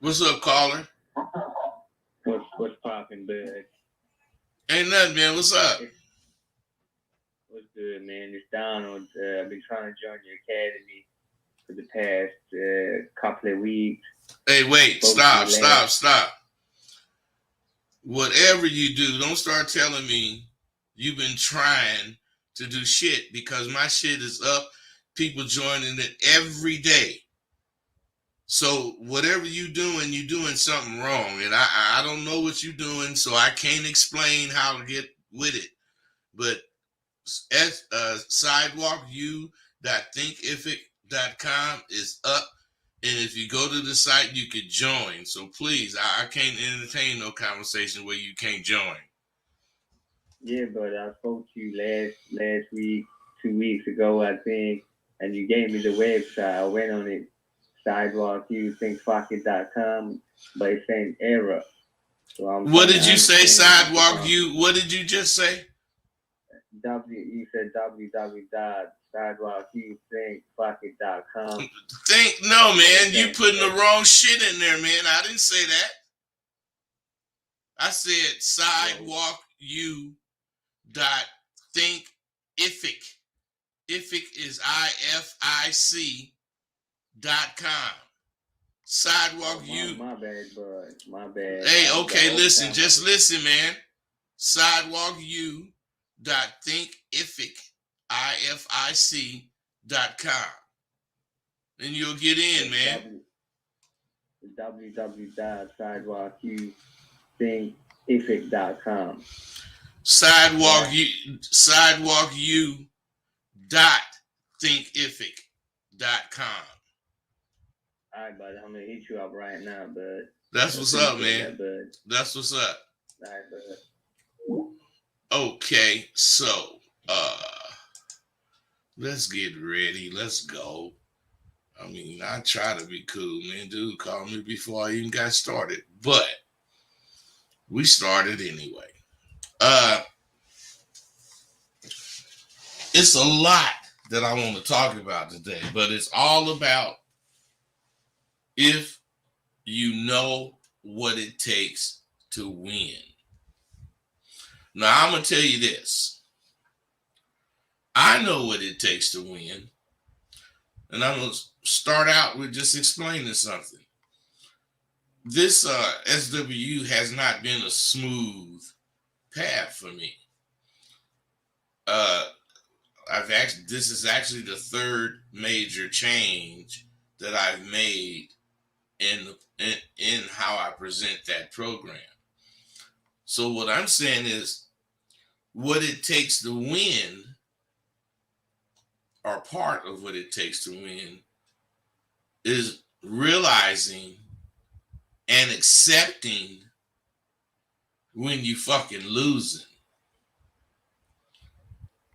What's up, caller? What's popping, bud? Ain't nothing, man. What's up? It's what's good, man. It's Donald. I've been trying to join your academy for the past couple of weeks. Hey, I wait. spoke to you Stop, stop, last. stop. Whatever you do, don't start telling me you've been trying to do shit because my shit is up. People joining it every day. So whatever you doing something wrong, and I don't know what you're doing, so I can't explain how to get with it. But at sidewalku.thinkific.com is up, and if you go to the site, you could join. So please, I can't entertain no conversation where you can't join. Yeah, but I spoke to you last week, 2 weeks ago, I think, and you gave me the website. I went on it, sidewalkuthinkpocket.com, but it's saying error. So I'm What trying to did you say, understand what's the sidewalk? problem. You what did you just say? You said www.sidewalkuthinkpocket.com, Think no, but man. it's You saying putting the error. wrong shit in there, man. I didn't say that. I said Well, sidewalk you dot thinkific. Ific is IFIC.com. Sidewalk oh, my you. my bad, bud. My bad. Hey, The okay, whole listen, time I just was listen, man. Sidewalk you dot thinkific, IFIC.com. And you'll get in, the man. www.sidewalkuthinkiffic.com, Sidewalk right? you sidewalk you dot thinkific.com. All right, bud. I'm gonna hit you up right now, bud. That's I what's up, appreciate man. that, bud. That's what's up. All right, bud. Okay, so let's get ready. Let's go. I mean, I try to be cool, man. Dude called me before I even got started, but we started anyway. Uh, it's a lot that I want to talk about today, but it's all about if you know what it takes to win. Now, I'm gonna tell you this. I know what it takes to win, and I'm gonna start out with just explaining something. This SWU has not been a smooth path for me. Uh, this is actually the third major change that I've made in how I present that program. So what I'm saying is what it takes to win, or part of what it takes to win, is realizing and accepting when you fucking losing.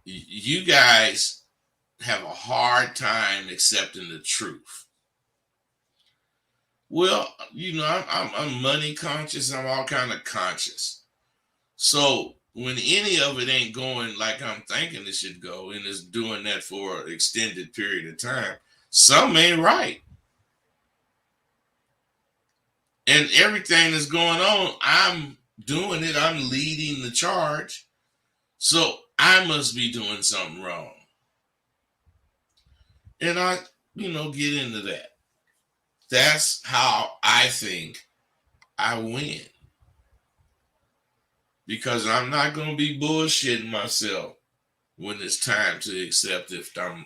You guys have a hard time accepting the truth. Well, I'm money conscious. I'm all kind of conscious. So when any of it ain't going like I'm thinking it should go, and it's doing that for an extended period of time, some ain't right. And everything that's going on, I'm doing it. I'm leading the charge. So I must be doing something wrong. And I, get into that. That's how I think I win. Because I'm not gonna be bullshitting myself when it's time to accept if I'm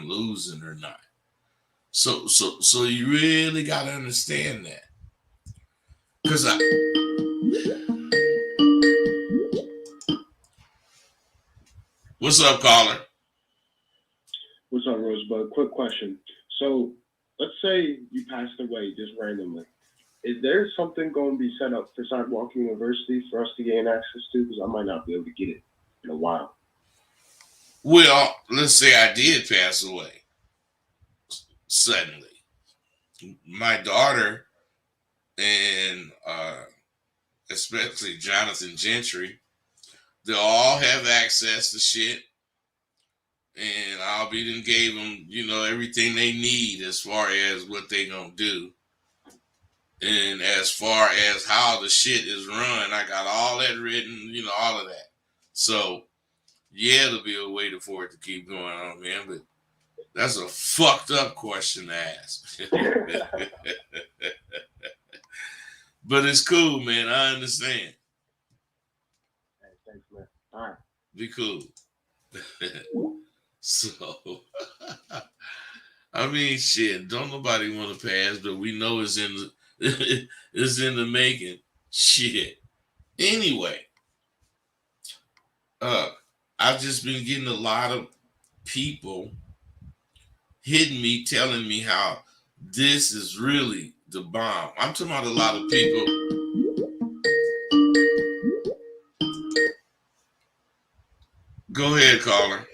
losing or not. So you really gotta understand that. Cause what's up, caller? What's up, Rosebud? Quick question. So, let's say you passed away just randomly. Is there something going to be set up for Sidewalk University for us to gain access to? Because I might not be able to get it in a while. Well, let's say I did pass away suddenly. My daughter and especially Jonathan Gentry, they'll all have access to shit, and I'll be then gave them, everything they need as far as what they gonna do. And as far as how the shit is run, I got all that written, all of that. So, yeah, there'll be a way for it to keep going on, man. But that's a fucked up question to ask. But it's cool, man. I understand. Hey, thanks, man. All right. Be cool. So, I mean, shit. Don't nobody want to pass, but we know it's in the it's in the making. Shit. Anyway, I've just been getting a lot of people hitting me, telling me how this is really the bomb. I'm talking about a lot of people. Go ahead, caller.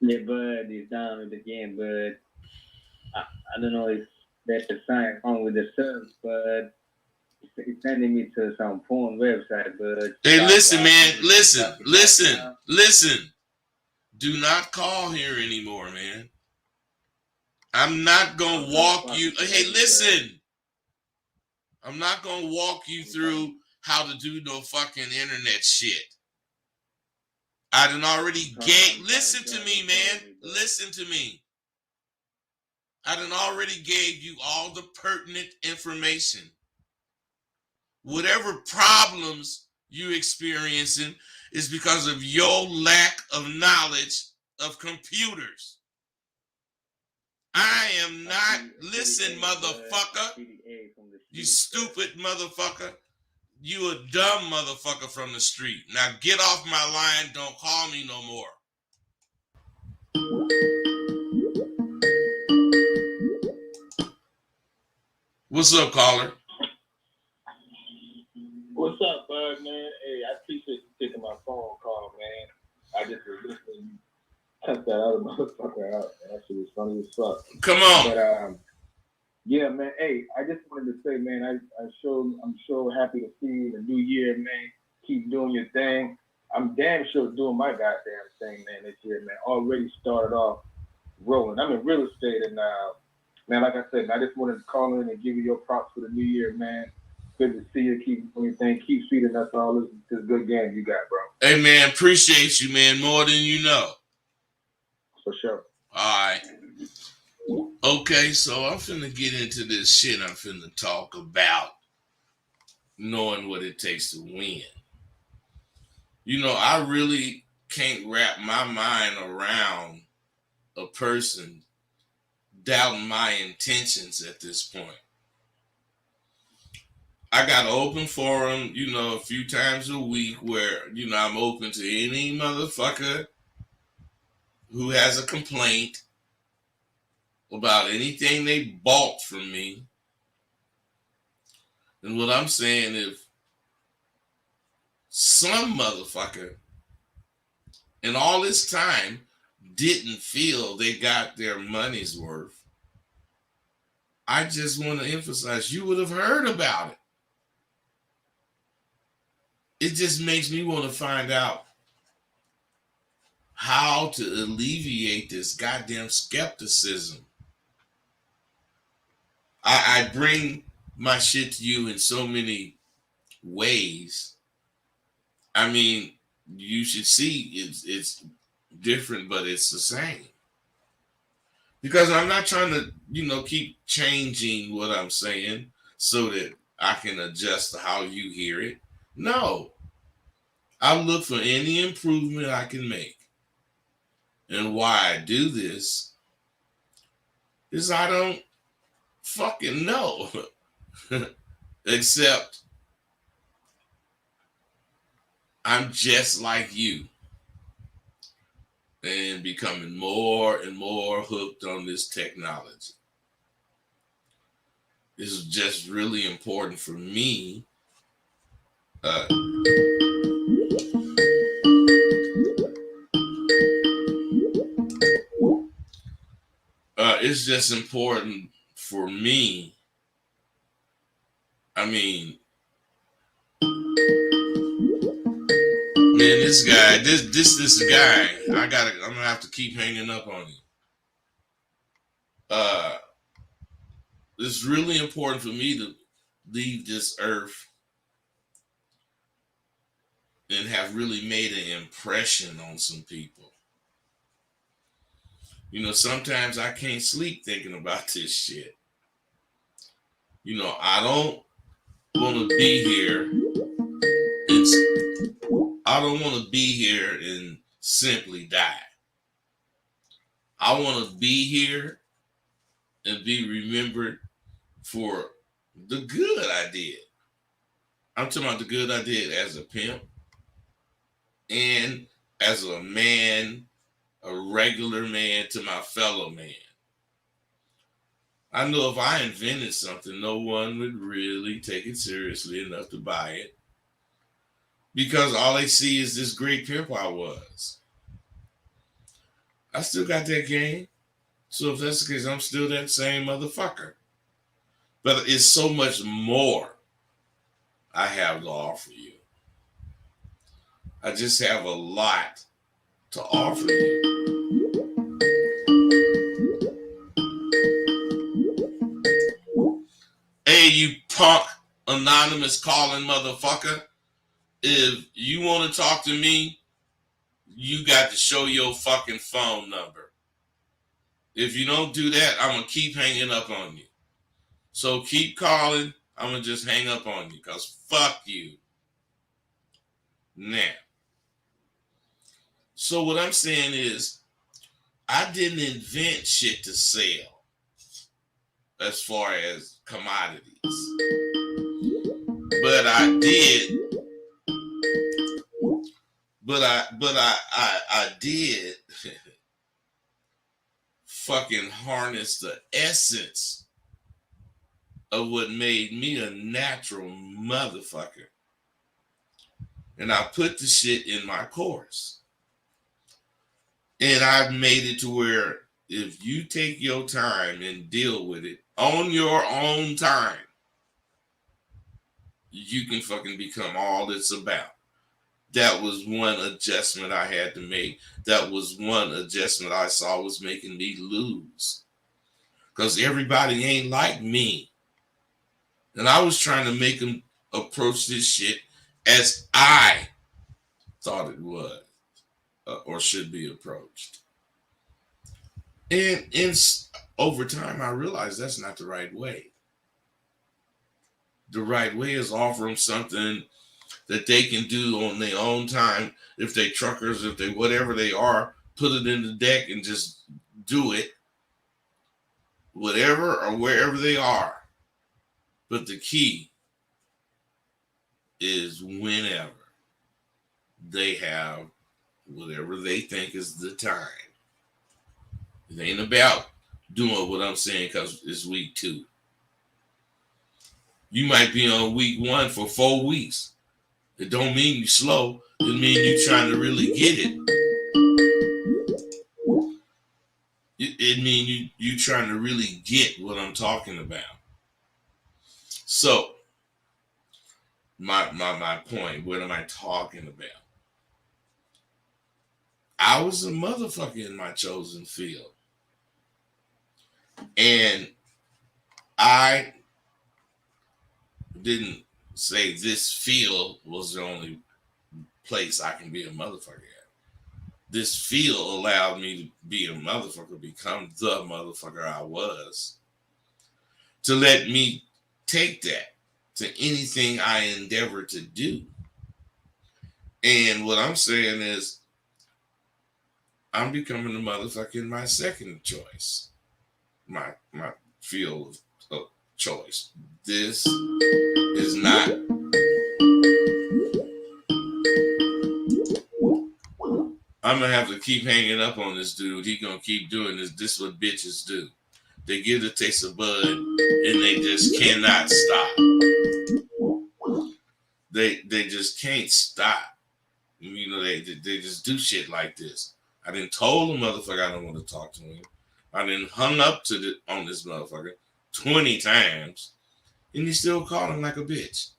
Yeah, bud, is down with the game, bud. I don't know if that's a sign wrong with the service, but it's sending me to some porn website, bud. Hey, listen, man. Listen. Do not call here anymore, man. I'm not going to walk you. Hey, listen. I'm not going to walk you through how to do no fucking internet shit. I done already gave. Listen to me, man. Listen to me. I done already gave you all the pertinent information. Whatever problems you experiencing is because of your lack of knowledge of computers. I am not. Listen, motherfucker. You stupid motherfucker. You a dumb motherfucker from the street. Now get off my line. Don't call me no more. What's up, caller? What's up, bud, man? Hey, I appreciate you taking my phone call, man. I just was listening. Cut that other motherfucker out. That shit was funny as fuck. Come on. But yeah, man. Hey, I just wanted to say, man, I'm sure happy to see you in the new year, man. Keep doing your thing. I'm damn sure doing my goddamn thing, man, this year, man. Already started off rolling. I'm in real estate, and man, like I said, I just wanted to call in and give you your props for the new year, man. Good to see you. Keep doing your thing. Keep feeding us all this good game you got, bro. Hey, man, appreciate you, man, more than you know. For sure. All right. Okay, so I'm finna get into this shit. I'm finna talk about knowing what it takes to win. I really can't wrap my mind around a person doubting my intentions at this point. I got an open forum, a few times a week where, I'm open to any motherfucker who has a complaint about anything they bought from me. And what I'm saying is, some motherfucker in all this time didn't feel they got their money's worth, I just want to emphasize, you would have heard about it. It just makes me want to find out how to alleviate this goddamn skepticism. I bring my shit to you in so many ways. I mean, you should see it's different, but it's the same. Because I'm not trying to, keep changing what I'm saying so that I can adjust to how you hear it. No. I look for any improvement I can make. And why I do this is I don't fucking know. Except I'm just like you. And becoming more and more hooked on this technology. This is just really important for me. It's just important for me. I mean, man, this guy, this guy, I'm gonna have to keep hanging up on him. it's really important for me to leave this earth and have really made an impression on some people. You know, sometimes I can't sleep thinking about this shit. You know, I don't want to be here. I don't want to be here and simply die. I want to be here and be remembered for the good I did. I'm talking about the good I did as a pimp and as a man, a regular man to my fellow man. I know if I invented something, no one would really take it seriously enough to buy it because all they see is this great pimp I was. I still got that game. So if that's the case, I'm still that same motherfucker. But it's so much more I have to offer you. I just have a lot to offer you. Hey, you punk anonymous calling motherfucker. If you want to talk to me, you got to show your fucking phone number. If you don't do that, I'm going to keep hanging up on you. So keep calling. I'm going to just hang up on you because fuck you. Now. So what I'm saying is, I didn't invent shit to sell as far as commodities. But I did. But I did fucking harness the essence of what made me a natural motherfucker. And I put the shit in my course. And I've made it to where if you take your time and deal with it on your own time, you can fucking become all it's about. That was one adjustment I had to make. That was one adjustment I saw was making me lose. Because everybody ain't like me. And I was trying to make them approach this shit as I thought it was or should be approached. And over time, I realized that's not the right way. The right way is offer them something that they can do on their own time. If they truckers, if they whatever they are, put it in the deck and just do it. Whatever or wherever they are. But the key is whenever they have whatever they think is the time. It ain't about doing what I'm saying because it's week 2. You might be on week 1 for 4 weeks. It don't mean you slow. It mean you trying to really get it. It mean you trying to really get what I'm talking about. So, my point, what am I talking about? I was a motherfucker in my chosen field. And I didn't say this field was the only place I can be a motherfucker at. This field allowed me to be a motherfucker, become the motherfucker I was, to let me take that to anything I endeavor to do. And what I'm saying is, I'm becoming a motherfucker in my second choice, my field of choice. This is not. I'm gonna have to keep hanging up on this dude. He gonna keep doing this. This is what bitches do. They get a taste of bud and they just cannot stop. They just can't stop. You know, they just do shit like this. I didn't told the motherfucker I don't want to talk to him. I didn't hung up on this motherfucker 20 times, and he still called him like a bitch.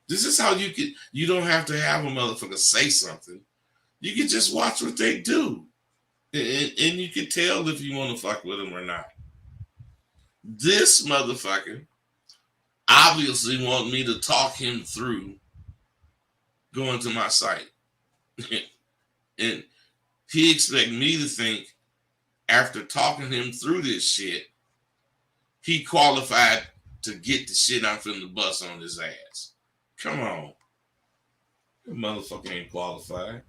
This is how you don't have to have a motherfucker say something. You can just watch what they do. And you can tell if you want to fuck with them or not. This motherfucker obviously want me to talk him through going to my site. And he expect me to think after talking him through this shit, he qualified to get the shit I'm finna bust on his ass. Come on. That motherfucker ain't qualified.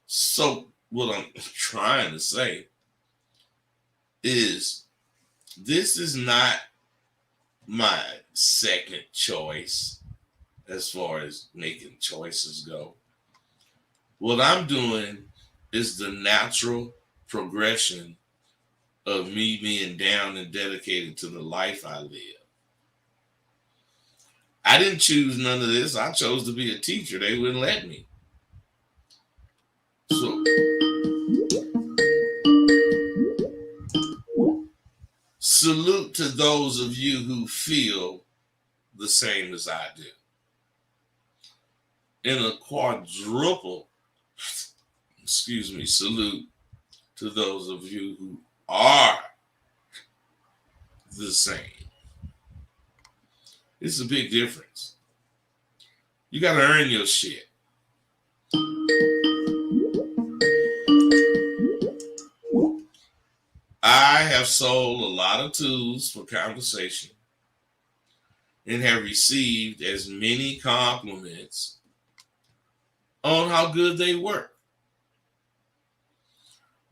So what I'm trying to say is this is not my second choice as far as making choices go. What I'm doing is the natural progression of me being down and dedicated to the life I live. I didn't choose none of this. I chose to be a teacher. They wouldn't let me. So, salute to those of you who feel the same as I do. And a quadruple, salute to those of you who are the same. It's a big difference. You got to earn your shit. I have sold a lot of tools for conversation and have received as many compliments on how good they work.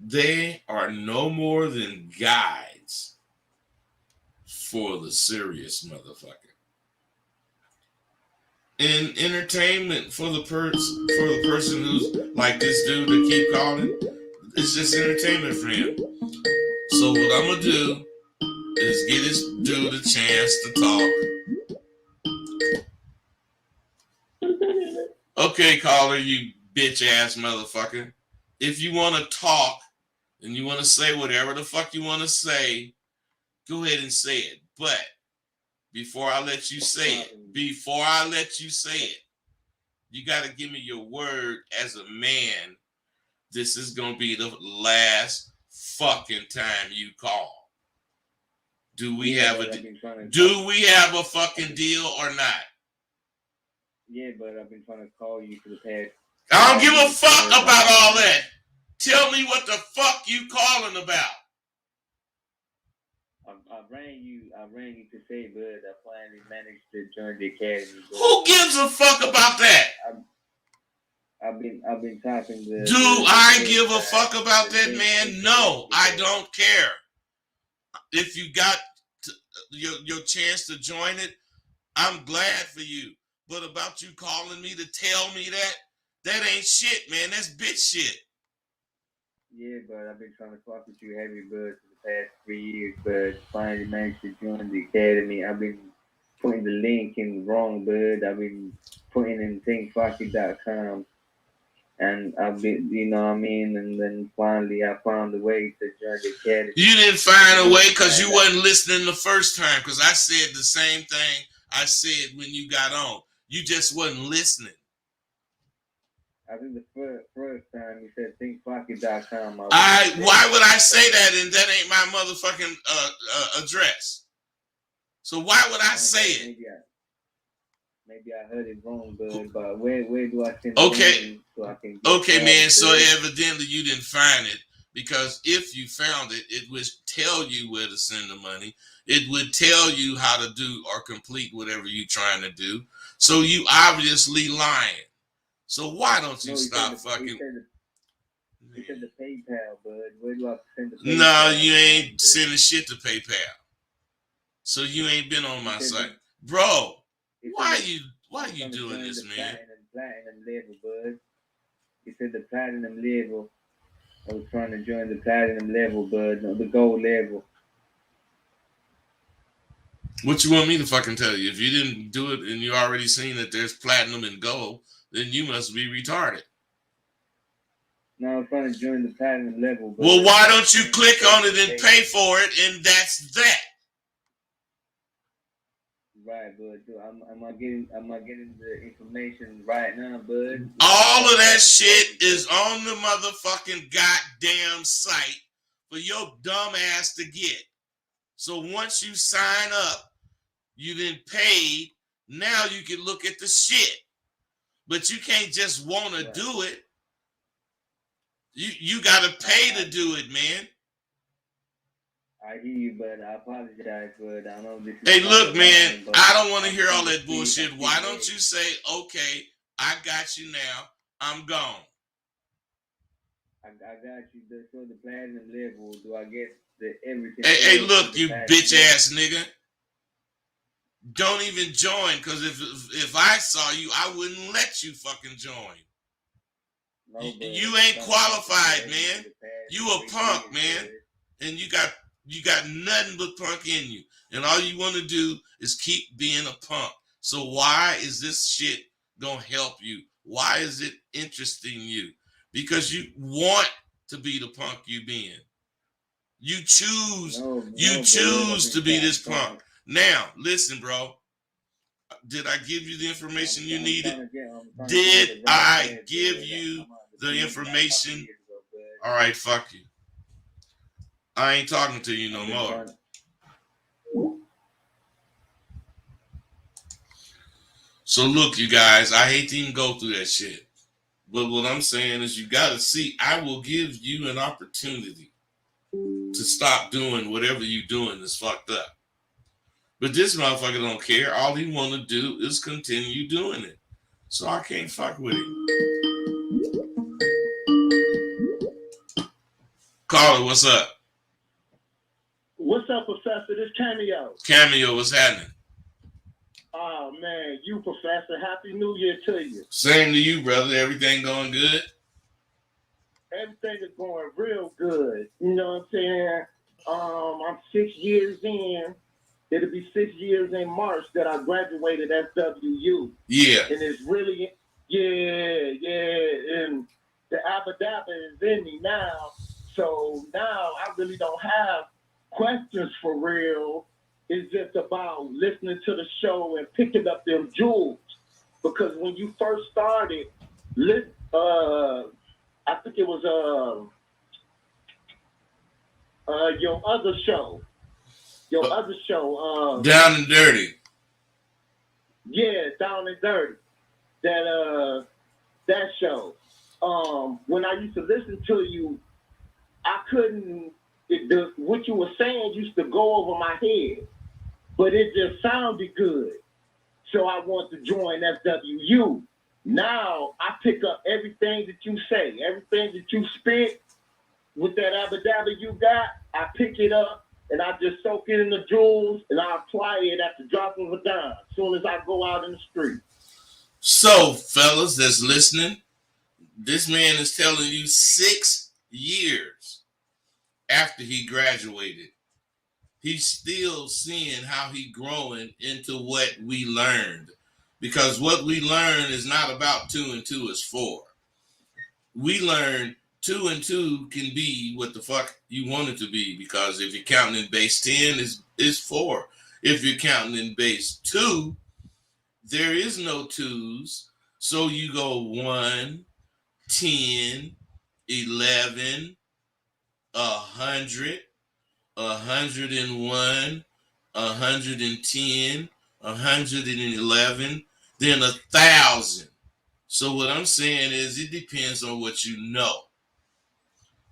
They are no more than guides for the serious motherfucker. And entertainment for the person who's like this dude that keep calling, it's just entertainment for him. So what I'm gonna do is get this dude a chance to talk. Okay, caller, you bitch ass motherfucker. If you want to talk and you want to say whatever the fuck you want to say, go ahead and say it. But before I let you say it, you got to give me your word as a man. This is going to be the last fucking time you call. Do we have a fucking deal or not? Yeah, but I've been trying to call you for the past. I don't give a fuck about all that. Tell me what the fuck you calling about. I rang you to say, bud, I finally managed to join the academy. Bud. Who gives a fuck about that? I've been talking to. Do I give a fuck about that, man? No, I don't care. If you got your chance to join it, I'm glad for you. But about you calling me to tell me that ain't shit, man. That's bitch shit. Yeah, but I've been trying to talk with you heavy, bud, for the past 3 years, but finally managed to join the academy. I've been putting the link in wrong, bud. I've been putting in thinkfucky.com. And I've been, you know what I mean? And then finally I found a way to join the academy. You didn't find a way because you wasn't listening the first time, because I said the same thing I said when you got on. You just wasn't listening. I think the first time you said thinkfucky.com. Why would I say that and that ain't my motherfucking address? So why would I say it? Maybe I heard it wrong, but where do I send okay. it so I can Okay, man, so evidently you didn't find it, because if you found it, it would tell you where to send the money. It would tell you how to do or complete whatever you're trying to do. So you obviously lying. So why don't you stop fucking... He said the PayPal, bud. Where do I send the PayPal? No, you ain't sending shit to PayPal. So you ain't been on my site. Bro, why you doing this, man? Platinum level, bud. He said the platinum level. I was trying to join the platinum level, bud. No, the gold level. What you want me to fucking tell you? If you didn't do it and you already seen that there's platinum and gold, then you must be retarded. No, I was trying to join the platinum level. Bud. Well, why don't you click on it and pay for it, and that's that? Right, bud. Am I getting the information right now, bud? All of that shit is on the motherfucking goddamn site for your dumb ass to get. So once you sign up, you then paid. Now you can look at the shit. But you can't just want to do it. You got to pay to do it, man. I hear you, but I apologize, but I know this is. Hey, look, man, I don't want to hear all that bullshit. Why don't you say, okay, I got you now. I'm gone. I got you. So the platinum level, do I get the everything? Hey, look, you bitch ass nigga. Don't even join, because if I saw you, I wouldn't let you fucking join. No, you ain't qualified, man. You a punk, man. And you got nothing but punk in you. And all you want to do is keep being a punk. So why is this shit gonna help you? Why is it interesting you? Because you want to be the punk you being. You choose to be this punk. Now, listen, bro. Did I give you the information you needed? Did I give you the information? All right, fuck you. I ain't talking to you no more. So look, you guys, I hate to even go through that shit. But what I'm saying is you got to see, I will give you an opportunity to stop doing whatever you doing that's fucked up. But this motherfucker don't care. All he want to do is continue doing it. So I can't fuck with him. Caller, what's up? What's up, Professor? This Cameo. Cameo, what's happening? Oh, man, you, Professor. Happy New Year to you. Same to you, brother. Everything going good? Everything is going real good. You know what I'm saying? I'm 6 years in. It'll be 6 years in March that I graduated SWU. Yeah. And it's really, and the Abadabba is in me now. So now I really don't have questions for real. It's just about listening to the show and picking up them jewels. Because when you first started, I think it was your other show. Down and Dirty. Yeah, Down and Dirty. That show. When I used to listen to you, I couldn't. What you were saying used to go over my head, but it just sounded good. So I want to join SWU. Now I pick up everything that you say, everything that you spit with that abadabba you got. I pick it up and I just soak it in the jewels and I apply it at the drop of a dime as soon as I go out in the street. So, fellas that's listening, this man is telling you 6 years after he graduated, he's still seeing how he growing into what we learned. Because what we learn is not about 2 and 2 is 4. We learn 2 and 2 can be what the fuck you want it to be. Because if you're counting in base 10, is 4. If you're counting in base 2, there is no 2s. So you go 1, 10, 11, 100, 101, 110, 111, then 1,000. So what I'm saying is it depends on what you know.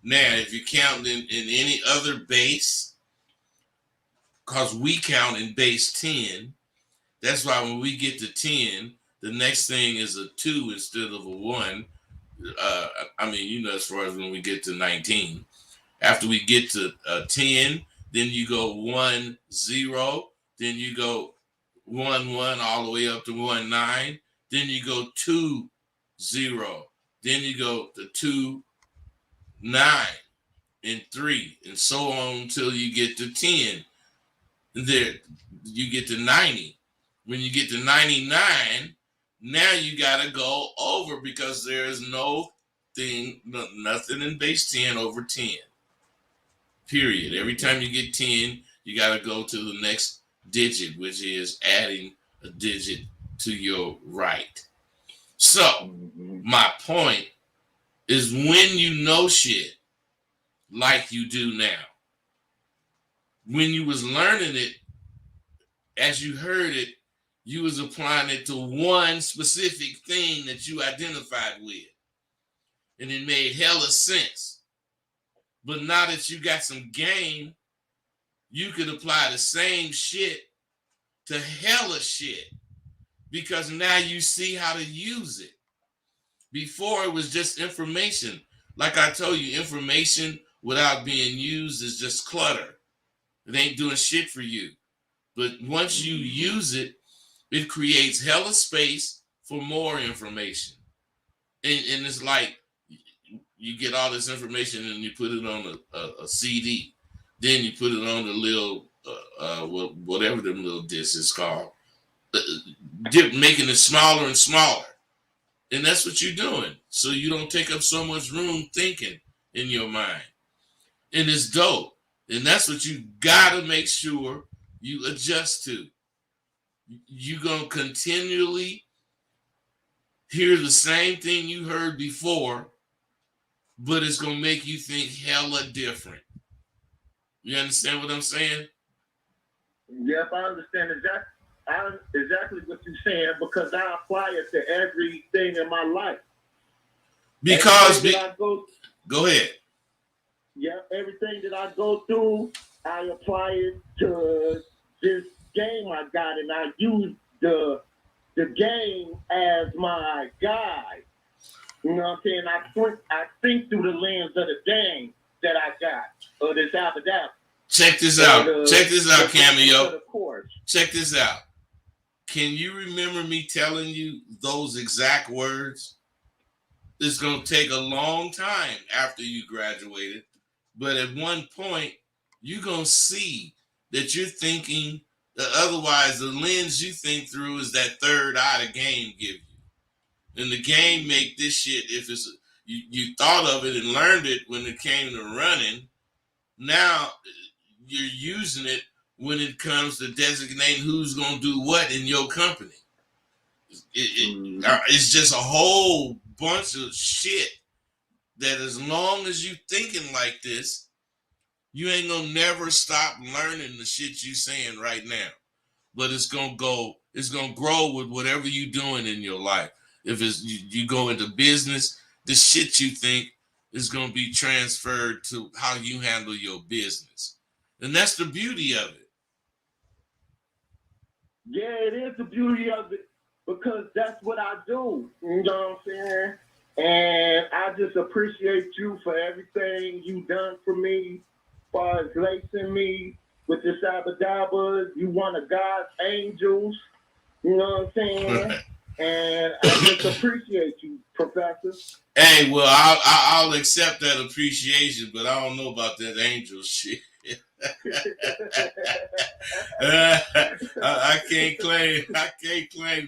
Now, if you're counting in any other base, because we count in base 10, that's why when we get to 10, the next thing is a 2 instead of a 1. As far as when we get to 19. After we get to 10, then you go 1, 0. Then you go 1, 1 all the way up to 1, 9. Then you go 2, 0. Then you go to 2, 9, and 3, and so on until you get to 10. There, you get to 90. When you get to 99, now you got to go over because there is nothing in base 10 over 10. Period. Every time you get 10, you got to go to the next digit, which is adding a digit to your right. So, my point is when you know shit like you do now, when you was learning it, as you heard it, you was applying it to one specific thing that you identified with. And it made hella sense. But now that you got some game, you could apply the same shit to hella shit because now you see how to use it. Before it was just information. Like I told you, information without being used is just clutter. It ain't doing shit for you. But once you use it, it creates hella space for more information. And it's like you get all this information and you put it on a CD. Then you put it on the little, whatever the little disc is called. Making it smaller and smaller. And that's what you're doing. So you don't take up so much room thinking in your mind. And it's dope. And that's what you got to make sure you adjust to. You're going to continually hear the same thing you heard before, but it's going to make you think hella different. You understand what I'm saying? Yes, I understand exactly what you're saying because I apply it to everything in my life. Because go ahead. Yeah, everything that I go through, I apply it to this game I got, and I use the game as my guide. You know what I'm saying? I think through the lens of the game that I got, or this Abadab. Check this out. Check this out, Cameo. Check this out. Can you remember me telling you those exact words? It's going to take a long time after you graduated. But at one point, you're going to see that you're thinking, otherwise the lens you think through is that third eye the game give you. And the game make this shit, if it's you thought of it and learned it when it came to running, now you're using it when it comes to designating who's going to do what in your company. It's just a whole bunch of shit that as long as you thinking like this, you ain't gonna never stop learning the shit you saying right now. But it's gonna grow with whatever you doing in your life. If it's you go into business, the shit you think is gonna be transferred to how you handle your business. And that's the beauty of it. Yeah, it is the beauty of it because that's what I do. You know what I'm saying? And I just appreciate you for everything you done for me, as far as lacing me with the Sabadabas. You one of God's angels. You know what I'm saying? And I just appreciate you, Professor. Hey, well, I'll accept that appreciation, but I don't know about that angel shit. I can't claim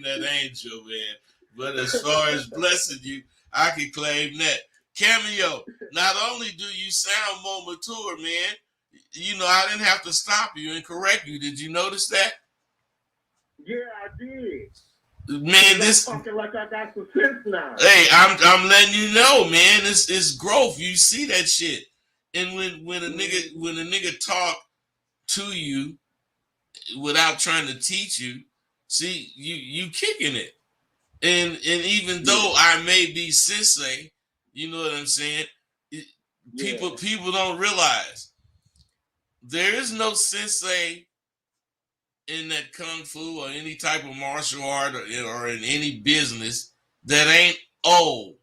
that angel, man. But as far as blessing you, I can claim that. Cameo, not only do you sound more mature, man, you know, I didn't have to stop you and correct you. Did you notice that? Yeah, I did. Man, this talking like I got some sense now. Hey, I'm letting you know, man. It's growth. You see that shit. And when a nigga talk to you without trying to teach you, see, you kicking it. And even though I may be sensei, you know what I'm saying? People don't realize there is no sensei in that kung fu or any type of martial art or in any business that ain't old.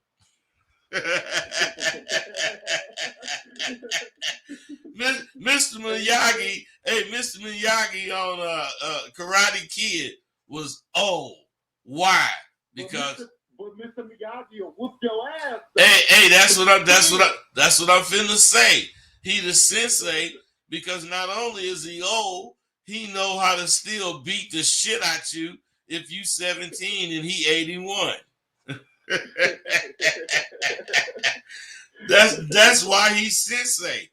Mr. Miyagi on Karate Kid was old. Why? Because but Mr. Miyagi will whoop your ass. Hey, that's what I'm finna say. He the sensei because not only is he old, he know how to still beat the shit out you if you 17 and he 81. That's why he's sensei.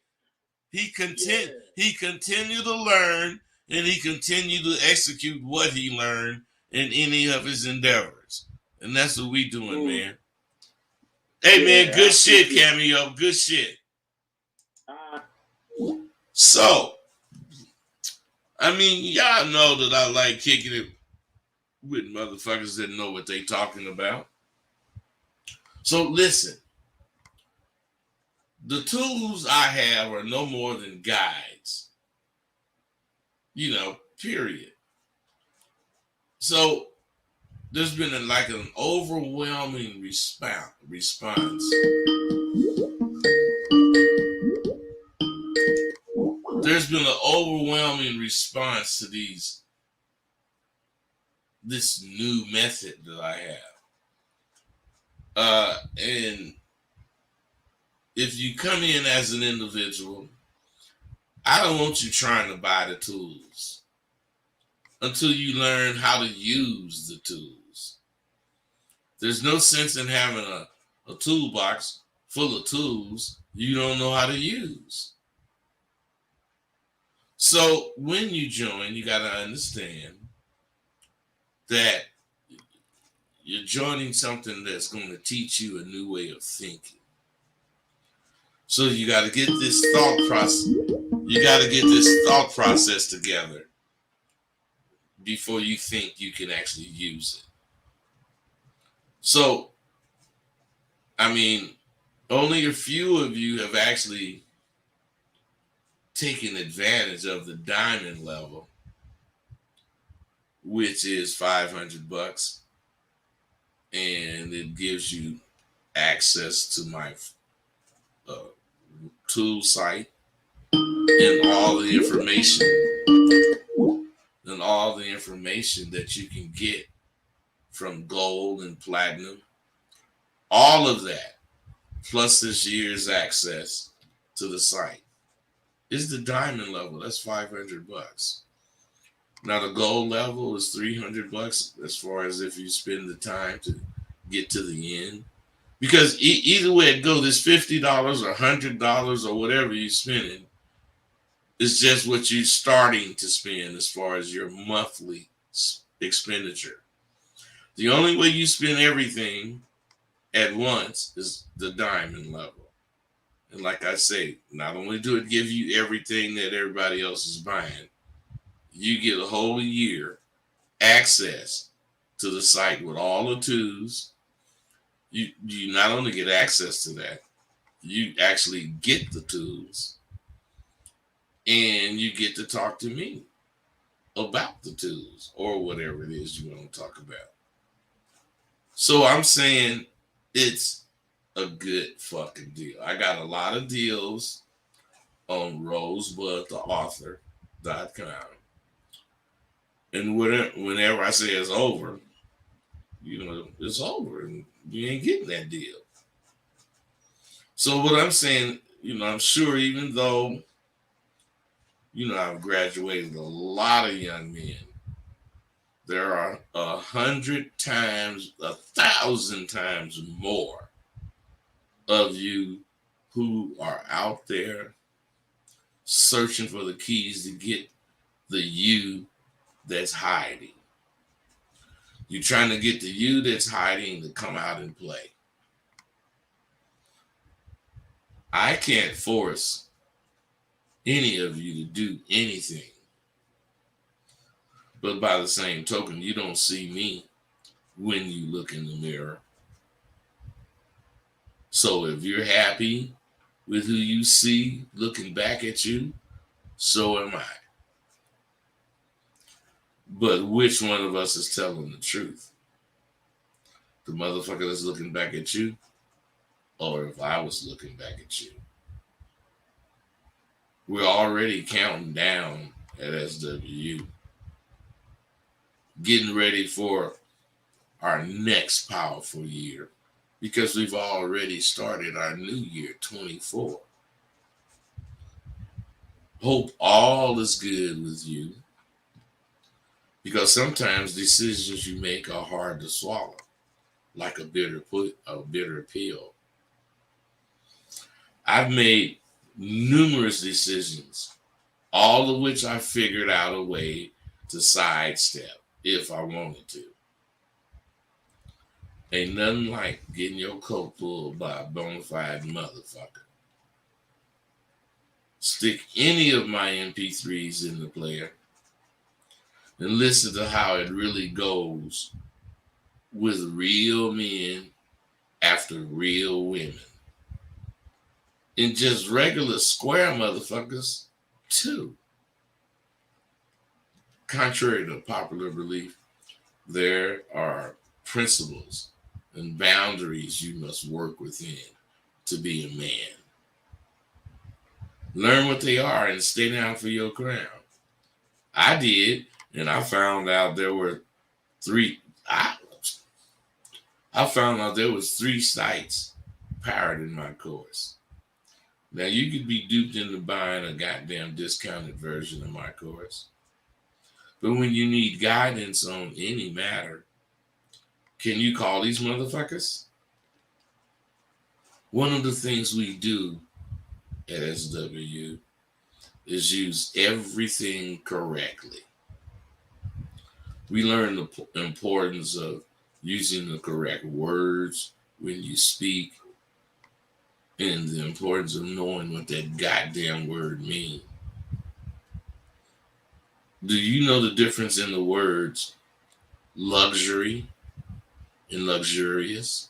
He continue to learn and he continue to execute what he learned in any of his endeavors. And that's what we doing, man. Hey, man, good shit, Cameo. Good shit. So, I mean, y'all know that I like kicking it with motherfuckers that know what they talking about. So listen, the tools I have are no more than guides. Period. So there's been an overwhelming response. There's been an overwhelming response to this new method that I have. And if you come in as an individual, I don't want you trying to buy the tools until you learn how to use the tools. There's no sense in having a toolbox full of tools you don't know how to use. So when you join, you got to understand that you're joining something that's going to teach you a new way of thinking. So you got to get this thought process. You got to get this thought process together before you think you can actually use it. So, I mean, only a few of you have actually taken advantage of the diamond level, which is $500, and it gives you access to my tool site and all the information that you can get from gold and platinum, all of that, plus this year's access to the site, is the diamond level. That's $500. Now the gold level is $300 as far as if you spend the time to get to the end. Because either way it goes, this $50 or $100 or whatever you're spending is just what you're starting to spend as far as your monthly expenditure. The only way you spend everything at once is the diamond level. And like I say, not only do it give you everything that everybody else is buying, you get a whole year access to the site with all the tools. You not only get access to that, you actually get the tools, and you get to talk to me about the tools or whatever it is you want to talk about. So I'm saying it's a good fucking deal. I got a lot of deals on rosebudtheauthor.com. And whenever I say it's over, it's over and you ain't getting that deal. So what I'm saying, I'm sure even though, I've graduated a lot of young men, there are 100 times, 1,000 times more of you who are out there searching for the keys to get the you that's hiding. You're trying to get the you that's hiding to come out and play. I can't force any of you to do anything. But by the same token, you don't see me when you look in the mirror. So if you're happy with who you see looking back at you, so am I. But which one of us is telling the truth? The motherfucker that's looking back at you, or if I was looking back at you? We're already counting down at SWU, getting ready for our next powerful year, because we've already started our new year, 24. Hope all is good with you, because sometimes decisions you make are hard to swallow, like a bitter pill. I've made numerous decisions, all of which I figured out a way to sidestep if I wanted to. Ain't nothing like getting your coat pulled by a bona fide motherfucker. Stick any of my MP3s in the player, and listen to how it really goes with real men after real women. And just regular square motherfuckers, too. Contrary to popular belief, there are principles and boundaries you must work within to be a man. Learn what they are and stay down for your crown. I did, and I found out there were three. I found out there was 3 sites pirating my course. Now you could be duped into buying a goddamn discounted version of my course. But when you need guidance on any matter, can you call these motherfuckers? One of the things we do at SW is use everything correctly. We learn the importance of using the correct words when you speak and the importance of knowing what that goddamn word means. Do you know the difference in the words luxury and luxurious?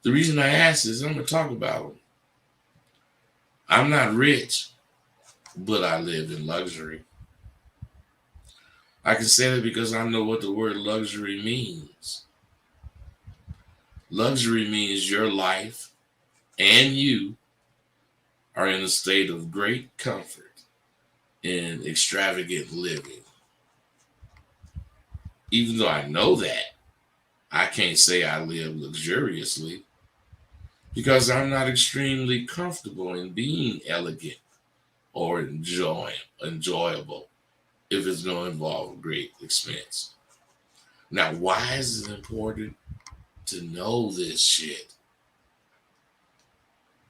The reason I ask is I'm going to talk about them. I'm not rich, but I live in luxury. I can say that because I know what the word luxury means. Luxury means your life and you are in a state of great comfort and extravagant living. Even though I know that, I can't say I live luxuriously because I'm not extremely comfortable in being elegant or enjoyable if it's going to involve great expense. Now, why is it important to know this shit?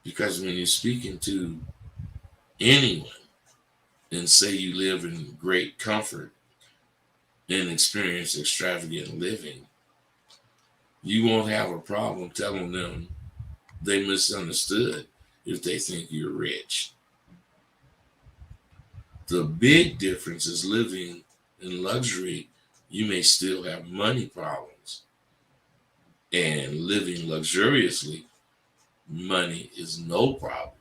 Because when you're speaking to anyone and say you live in great comfort and experience extravagant living, you won't have a problem telling them they misunderstood if they think you're rich. The big difference is living in luxury, you may still have money problems. And living luxuriously, money is no problem.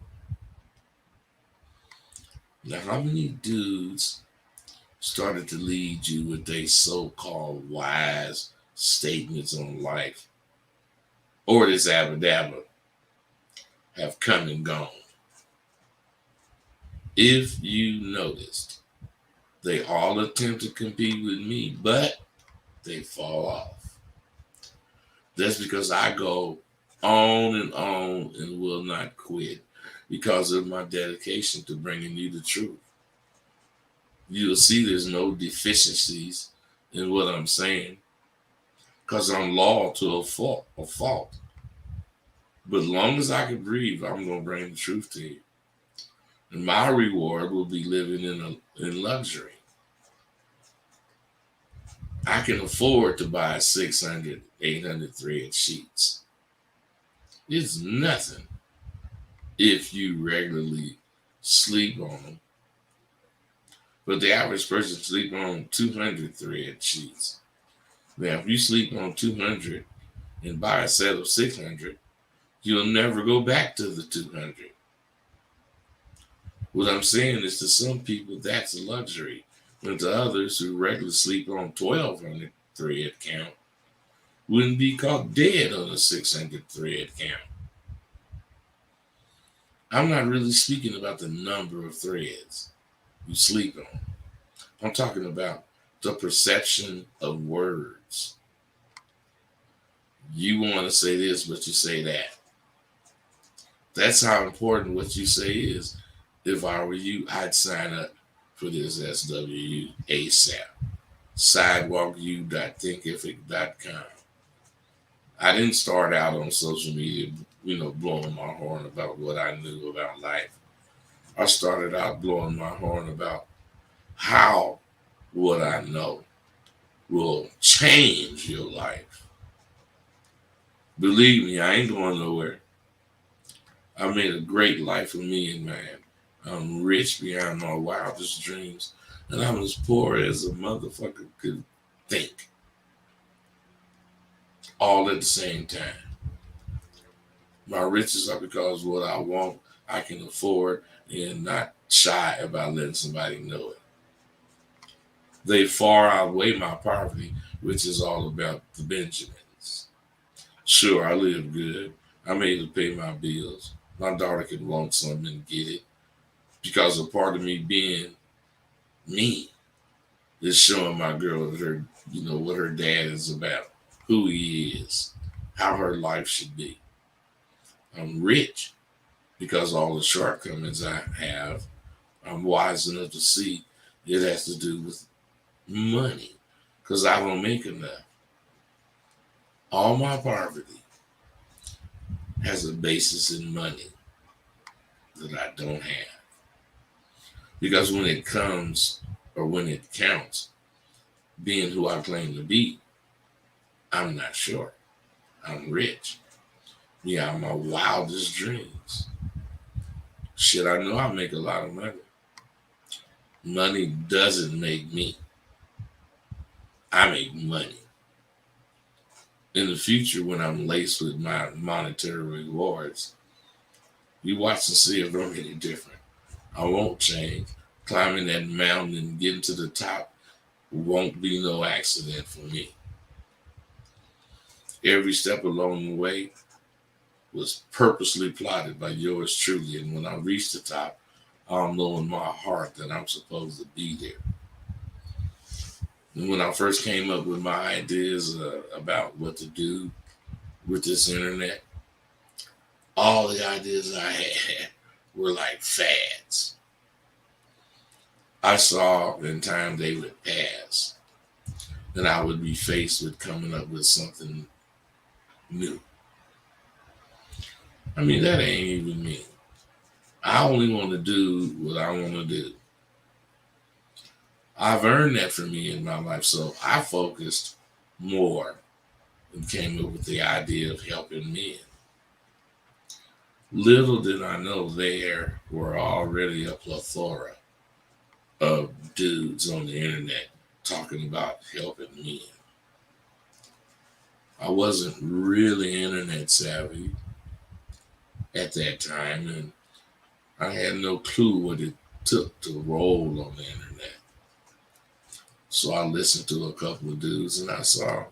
Now, how many dudes started to lead you with their so-called wise statements on life or this abadabba have come and gone? If you noticed, they all attempt to compete with me, but they fall off. That's because I go on and will not quit because of my dedication to bringing you the truth. You'll see there's no deficiencies in what I'm saying because I'm loyal to a fault. But as long as I can breathe, I'm going to bring the truth to you. And my reward will be living in luxury. I can afford to buy 600, 800 thread sheets. It's nothing if you regularly sleep on them. But the average person sleep on 200 thread sheets. Now, if you sleep on 200 and buy a set of 600, you'll never go back to the 200. What I'm saying is to some people, that's a luxury. But to others who regularly sleep on 1,200 thread count, wouldn't be caught dead on a 600 thread count. I'm not really speaking about the number of threads you sleep on. I'm talking about the perception of words. You want to say this, but you say that. That's how important what you say is. If I were you, I'd sign up for this SWU ASAP. Sidewalku.thinkific.com. I didn't start out on social media, blowing my horn about what I knew about life. I started out blowing my horn about how what I know will change your life. Believe me, I ain't going nowhere. I made a great life for me and man. I'm rich beyond my wildest dreams. And I'm as poor as a motherfucker could think, all at the same time. My riches are because what I want, I can afford, and not shy about letting somebody know it. They far outweigh my poverty, which is all about the Benjamins. Sure, I live good. I'm able to pay my bills. My daughter can want something and get it because a part of me being me is showing my girl that her, what her dad is about, who he is, how her life should be. I'm rich because all the shortcomings I have, I'm wise enough to see it has to do with money because I don't make enough. All my poverty has a basis in money that I don't have. Because when it comes or when it counts, being who I claim to be, I'm not short. I'm rich. Yeah, my wildest dreams. Shit, I know I make a lot of money. Money doesn't make me. I make money. In the future, when I'm laced with my monetary rewards, you watch and see if I'm any different. I won't change. Climbing that mountain and getting to the top won't be no accident for me. Every step along the way was purposely plotted by yours truly. And when I reach the top, I'll know in my heart that I'm supposed to be there. And when I first came up with my ideas about what to do with this internet, all the ideas I had were like fads. I saw in time they would pass, and I would be faced with coming up with something new. I mean, that ain't even me. I only want to do what I want to do. I've earned that for me in my life, so I focused more and came up with the idea of helping men. Little did I know there were already a plethora of dudes on the internet talking about helping men. I wasn't really internet savvy at that time, and I had no clue what it took to roll on the internet. So I listened to a couple of dudes and I saw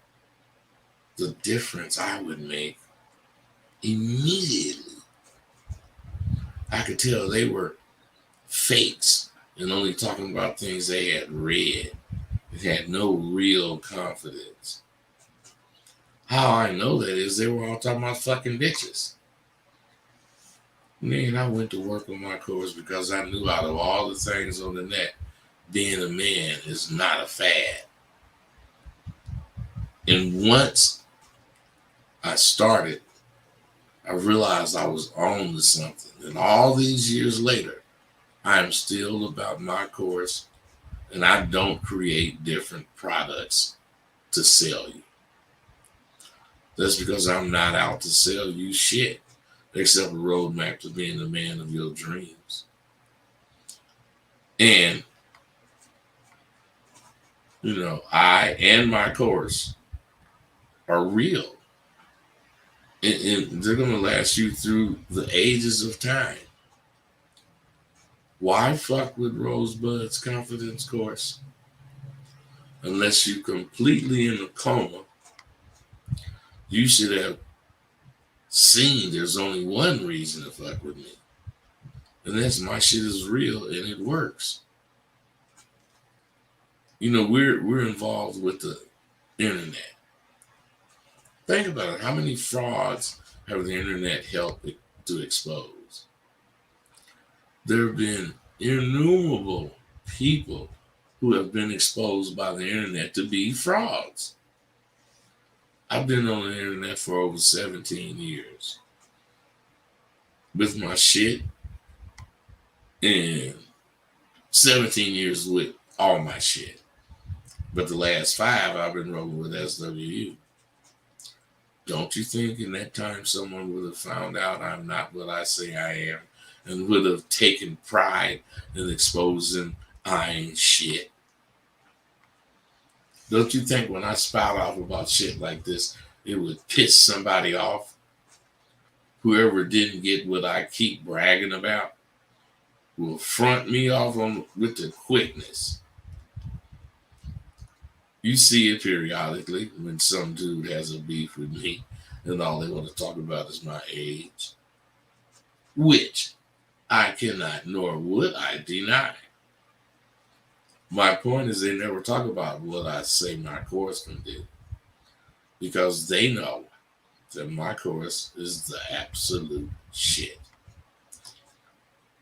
the difference I would make immediately. I could tell they were fakes and only talking about things they had read. It had no real confidence. How I know that is they were all talking about fucking bitches. Man, I went to work on my course because I knew out of all the things on the net, being a man is not a fad. And once I started, I realized I was on to something. And all these years later, I am still about my course, and I don't create different products to sell you. That's because I'm not out to sell you shit, except a roadmap to being the man of your dreams. And, I and my course are real. And they're going to last you through the ages of time. Why fuck with Rosebud's confidence course? Unless you're completely in a coma, you should have seen there's only one reason to fuck with me. And that's my shit is real and it works. We're involved with the internet. Think about it. How many frauds have the internet helped to expose? There have been innumerable people who have been exposed by the internet to be frauds. I've been on the internet for over 17 years with my shit and 17 years with all my shit. But the last 5 I've been rolling with SWU. Don't you think in that time someone would have found out I'm not what I say I am and would have taken pride in exposing I ain't shit. Don't you think when I spout off about shit like this, it would piss somebody off? Whoever didn't get what I keep bragging about will front me off with the quickness. You see it periodically when some dude has a beef with me and all they want to talk about is my age, which I cannot nor would I deny. My point is they never talk about what I say my course can do because they know that my course is the absolute shit.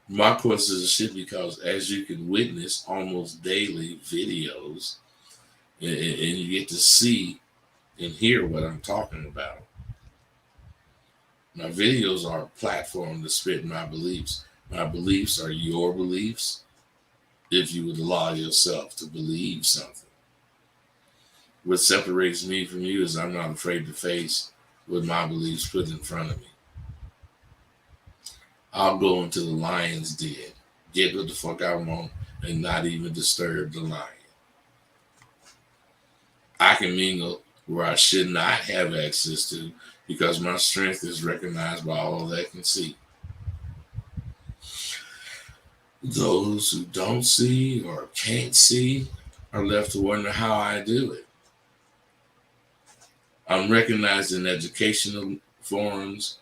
My course is a shit because, as you can witness almost daily videos, and you get to see and hear what I'm talking about. My videos are a platform to spit my beliefs. My beliefs are your beliefs if you would allow yourself to believe something. What separates me from you is I'm not afraid to face what my beliefs put in front of me. I'll go into the lion's den, get what the fuck I want, and not even disturb the lion. I can mingle where I should not have access to because my strength is recognized by all that can see. Those who don't see or can't see are left to wonder how I do it. I'm recognized in educational forums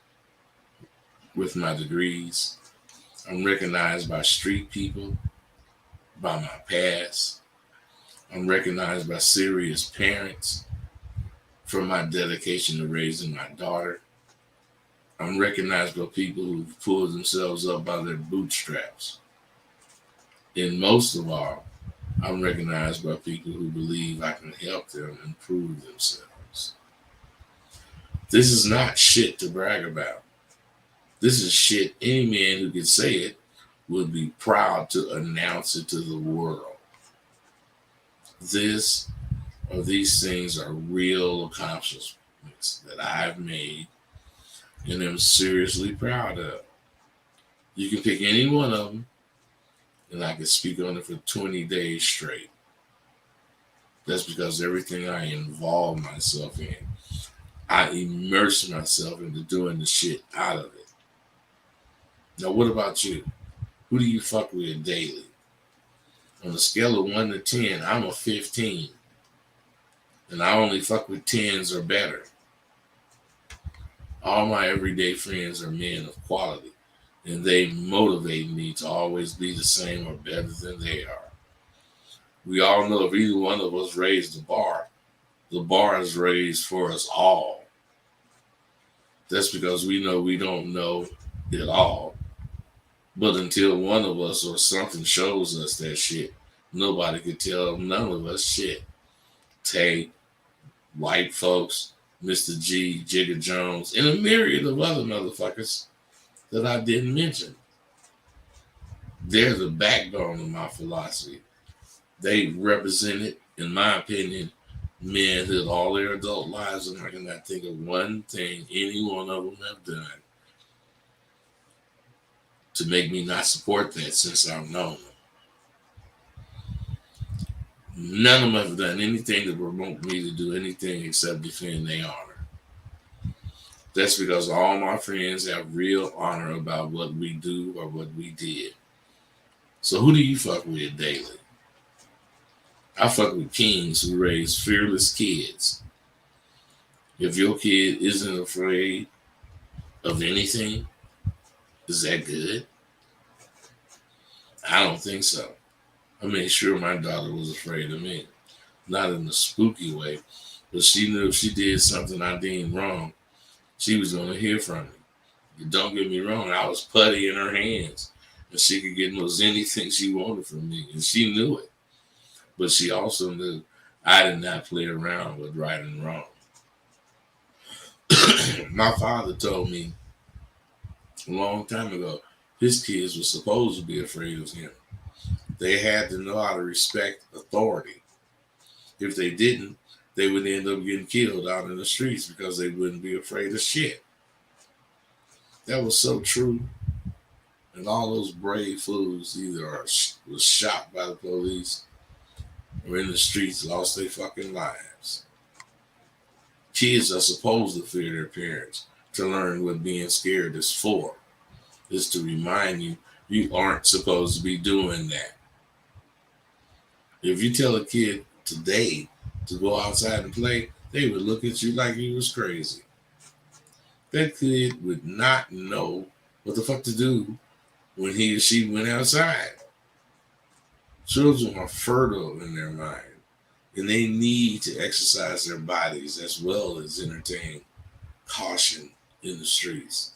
with my degrees. I'm recognized by street people, by my past. I'm recognized by serious parents for my dedication to raising my daughter. I'm recognized by people who pull themselves up by their bootstraps. And most of all, I'm recognized by people who believe I can help them improve themselves. This is not shit to brag about. This is shit any man who can say it would be proud to announce it to the world. These things are real accomplishments that I've made and am seriously proud of. You can pick any one of them, and I can speak on it for 20 days straight. That's because everything I involve myself in, I immerse myself into doing the shit out of it. Now, what about you? Who do you fuck with daily? On a scale of 1 to 10, I'm a 15. And I only fuck with 10s or better. All my everyday friends are men of quality, and they motivate me to always be the same or better than they are. We all know if either one of us raised the bar is raised for us all. That's because we know we don't know it all. But until one of us or something shows us that shit, nobody could tell none of us shit. Tay, white folks, Mr. G, Jigga Jones, and a myriad of other motherfuckers that I didn't mention. They're the backbone of my philosophy. They represented, in my opinion, manhood all their adult lives, and I cannot think of one thing any one of them have done to make me not support that since I've known them. None of them have done anything to promote me to do anything except defend their honor. That's because all my friends have real honor about what we do or what we did. So who do you fuck with daily? I fuck with kings who raise fearless kids. If your kid isn't afraid of anything, is that good? I don't think so. I made sure my daughter was afraid of me. Not in a spooky way, but she knew if she did something I deemed wrong, she was going to hear from me. Don't get me wrong, I was putty in her hands, and she could get most anything she wanted from me, and she knew it. But she also knew I did not play around with right and wrong. My father told me a long time ago, his kids were supposed to be afraid of him. They had to know how to respect authority. If they didn't, they would end up getting killed out in the streets because they wouldn't be afraid of shit. That was so true. And all those brave fools either was shot by the police or in the streets lost their fucking lives. Kids are supposed to fear their parents to learn what being scared is for. Is to remind you you aren't supposed to be doing that. If you tell a kid today to go outside and play, they would look at you like you was crazy. That kid would not know what the fuck to do when he or she went outside. Children are fertile in their mind, and they need to exercise their bodies as well as entertain caution in the streets.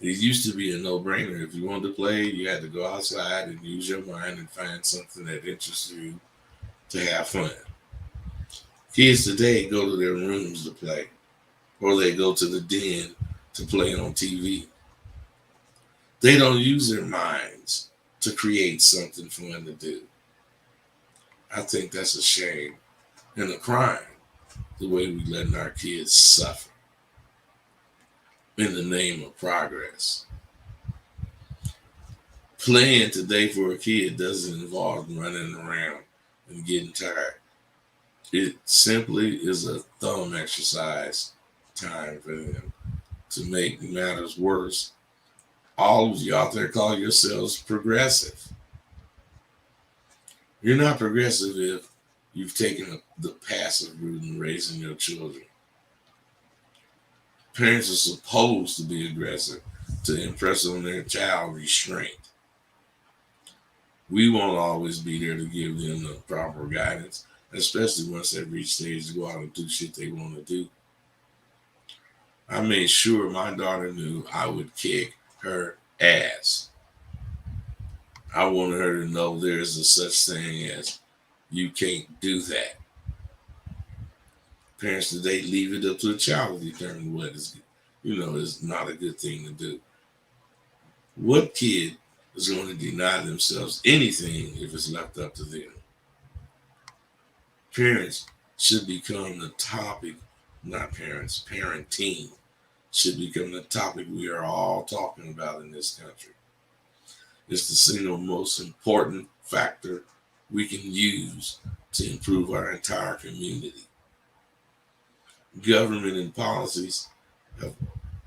It used to be a no-brainer. If you wanted to play, you had to go outside and use your mind and find something that interests you to have fun. Kids today go to their rooms to play, or they go to the den to play on TV. They don't use their minds to create something fun to do. I think that's a shame and a crime, the way we letting our kids suffer in the name of progress. Playing today for a kid doesn't involve running around and getting tired. It simply is a thumb exercise time for them. To make matters worse, all of you out there call yourselves progressive. You're not progressive if you've taken the passive route in raising your children. Parents are supposed to be aggressive to impress on their child restraint. We won't always be there to give them the proper guidance, especially once they reach stage to go out and do shit they want to do. I made sure my daughter knew I would kick her ass. I wanted her to know there's a such thing as you can't do that. Parents today leave it up to the child to determine what is, is not a good thing to do. What kid is going to deny themselves anything if it's left up to them? Parents should become the topic, not parents, parenting should become the topic we are all talking about in this country. It's the single most important factor we can use to improve our entire community. Government and policies have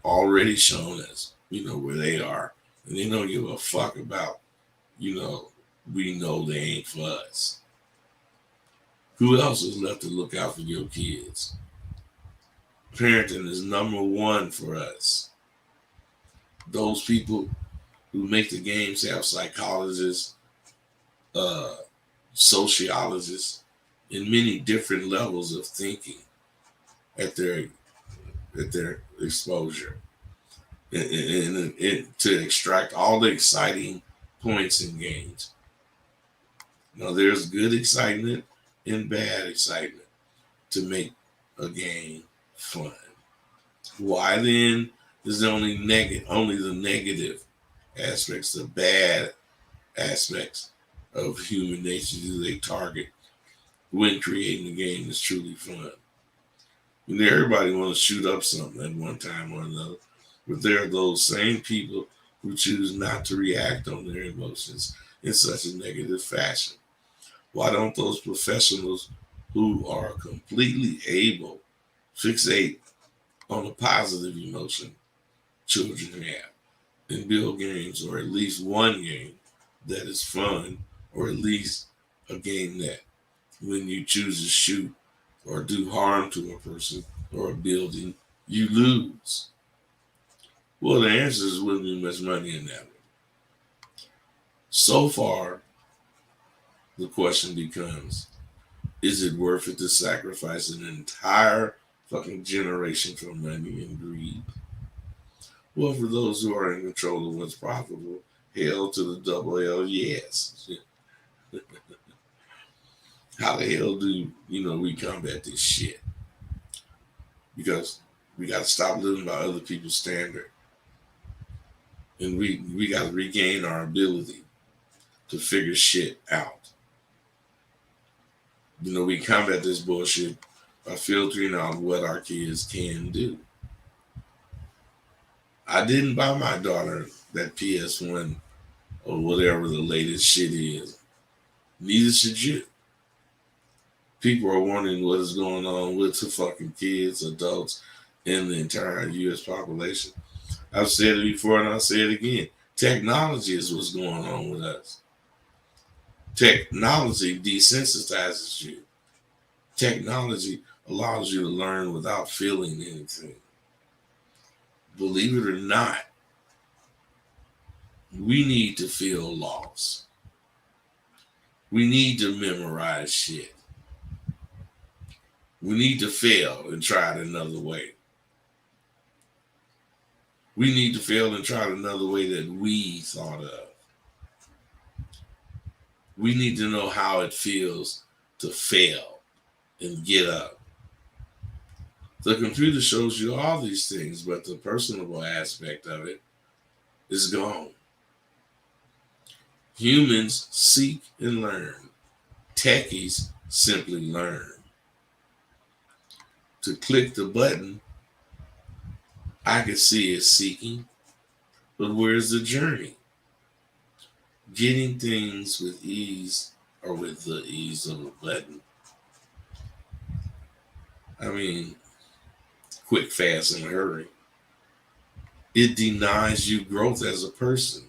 already shown us, where they are, and they don't give a fuck about, we know they ain't for us. Who else is left to look out for your kids? Parenting is number one for us. Those people who make the games have psychologists, sociologists, and many different levels of thinking at their exposure, and to extract all the exciting points in games. Now, there's good excitement and bad excitement to make a game fun. Why then is only the negative aspects, the bad aspects of human nature do they target when creating a game that's truly fun? Everybody wants to shoot up something at one time or another, but there are those same people who choose not to react on their emotions in such a negative fashion. Why don't those professionals who are completely able fixate on a positive emotion children have and build games, or at least one game that is fun, or at least a game that when you choose to shoot or do harm to a person or a building, you lose? Well, the answer is wouldn't be much money in that one. So far, the question becomes, is it worth it to sacrifice an entire fucking generation for money and greed? Well, for those who are in control of what's profitable, hell to the double L, yes. How the hell do we combat this shit? Because we got to stop living by other people's standard, and we got to regain our ability to figure shit out. We combat this bullshit by filtering out what our kids can do. I didn't buy my daughter that PS1 or whatever the latest shit is. Neither should you. People are wondering what is going on with the fucking kids, adults, and the entire U.S. population. I've said it before and I'll say it again. Technology is what's going on with us. Technology desensitizes you. Technology allows you to learn without feeling anything. Believe it or not, we need to feel loss. We need to memorize shit. We need to fail and try it another way. We need to fail and try it another way that we thought of. We need to know how it feels to fail and get up. The computer shows you all these things, but the personable aspect of it is gone. Humans seek and learn. Techies simply learn. To click the button, I can see it seeking, but where's the journey? Getting things with ease or with the ease of a button. I mean, quick, fast, and hurry. It denies you growth as a person.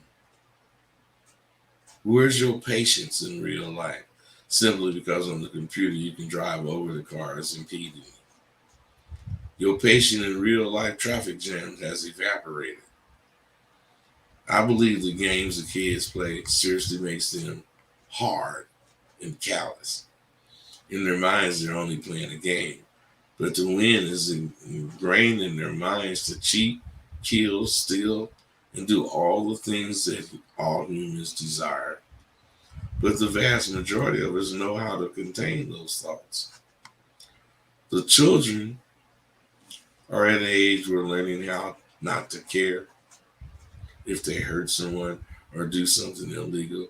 Where's your patience in real life? Simply because on the computer you can drive over the cars impeding. Your patience in real life traffic jams has evaporated. I believe the games the kids play seriously makes them hard and callous. In their minds, they're only playing a game. But to win is ingrained in their minds to cheat, kill, steal, and do all the things that all humans desire. But the vast majority of us know how to contain those thoughts. The children are at an age where learning how not to care if they hurt someone or do something illegal,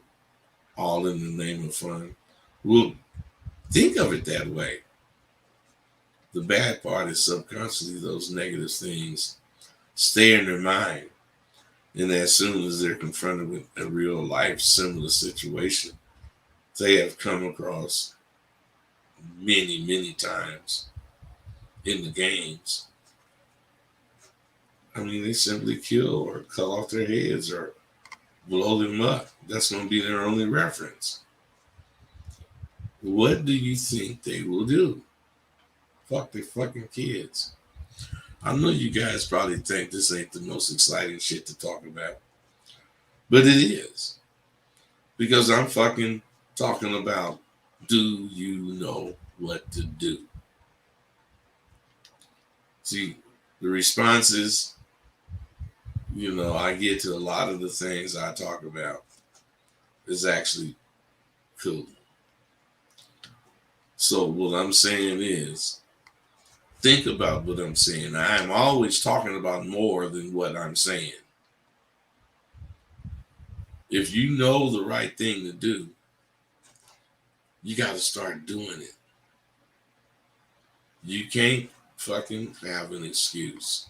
all in the name of fun. Well, think of it that way. The bad part is subconsciously those negative things stay in their mind. And as soon as they're confronted with a real life similar situation, they have come across many, many times in the games. I mean, they simply kill or cut off their heads or blow them up. That's going to be their only reference. What do you think they will do? Fuck their fucking kids. I know you guys probably think this ain't the most exciting shit to talk about, but it is. Because I'm fucking talking about, do you know what to do? See, the responses, I get to a lot of the things I talk about is actually cool. So what I'm saying is, think about what I'm saying. I am always talking about more than what I'm saying. If you know the right thing to do, you got to start doing it. You can't fucking have an excuse.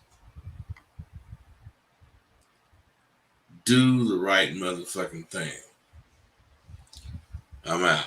Do the right motherfucking thing. I'm out.